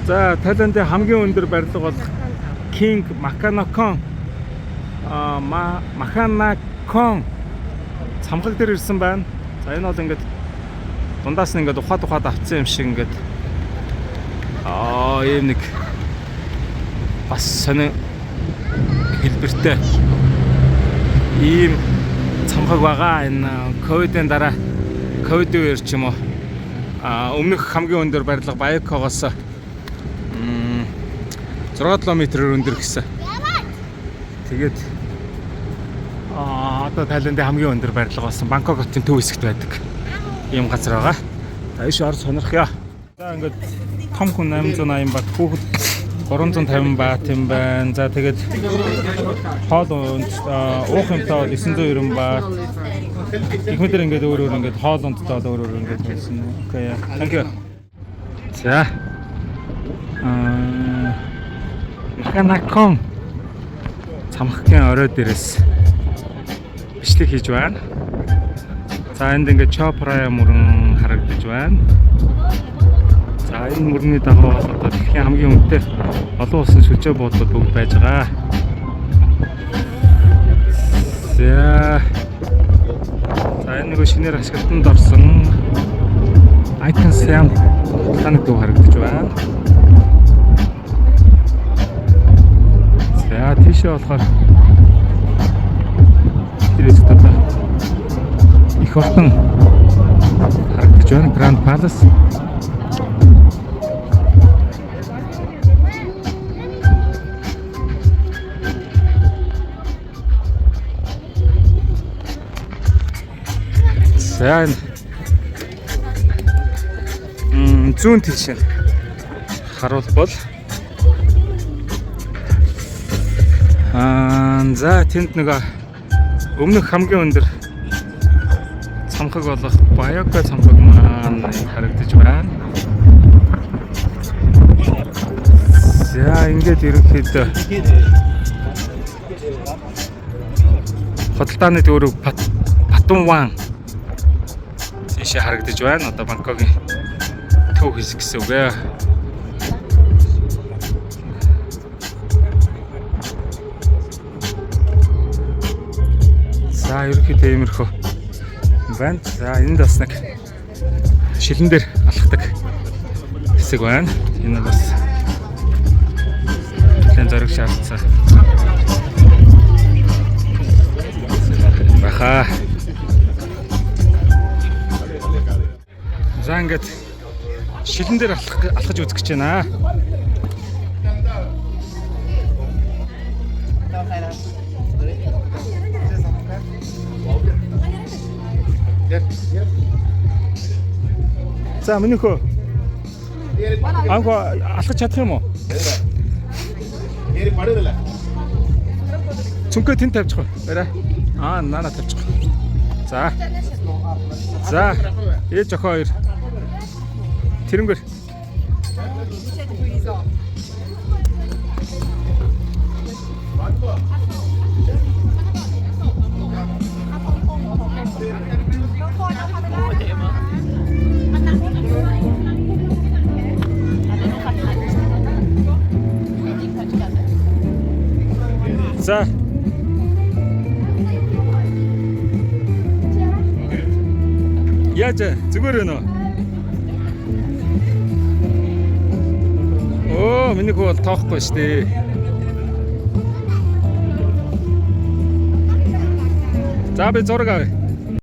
За Тайландын хамгийн өндөр барилга бол King Makanakon Makanakon цамхаг дээр ирсэн байна. За энэ бол ингээд дундаас нь ингээд ухаад авцсан юм шиг ингээд ийм нэг бас сони хэлбэртэй ийм цамхаг байгаа. Энэ ковидын дараа ковид үеэр ч юм уу өмнөх хамгийн өндөр барилга Баякогоос 6 км-ээр өндөр гэсэн. Тэгээд одоо Тайландын хамгийн өндөр барилга болсон Бангкок хотын төв хэсэгт байдаг ийм газар байгаа. За ийш орж сонирхъя. За ингээд том хүн 880 бат, хүүхэд 350 бат юм байна. За тэгээд хоол уух юмтай 990 бат. Ихмэдэр ингээд өөр ингээд хоол ундтай өөр ингээд хэлсэн. Окей. Thank you. За Makanakon цамхгийн орой дээрээс бичлэг хийж байна. За энд ингээд Чопрая мөрөн харагдаж байна. За энэ мөрний дагуу одоо дэлхийн хамгийн өндөр олон улсын сүлжээ буудлууд бүгд байж байгаа. За энэ нэг шинээр ашиглалтанд орсон Icon Siam таныг дүү харагдаж байна. За тийшээ болохоор тэрээс одоо их хортон харагдаж байна. Grand Palace. За зүүн тийш харуулбал за тэнд нэг өмнөх хамгийн өндөр цамхаг болох Баяка цамхаг маань харагдаж байна. За ингээд ерөнхийдөө хотолтооны төвөөрөг Паттумван тийш харагдаж байна. Одоо Бангкокийн төв хэсэг гэсэн үг ээ. За ерөнхийдөө иймэрхүү байна. За энд бас нэг шилэн дээр алхдаг хэсэг байна. Энэ бас тэн зориг шаардсан баха. За ингээд шилэн дээр алхаж үзэх гэж байна. За миний хөө алхаж чадах юм уу? Цүнхээ тэнд тавьчих уу? Барай. Нана тавьчих. За. За. Ээж охин хоёр. Тэрнгэр. За. Яаж зүгээр вэ нөө? Миний хүү бол тоохгүй шүү дээ. За би зураг авъя.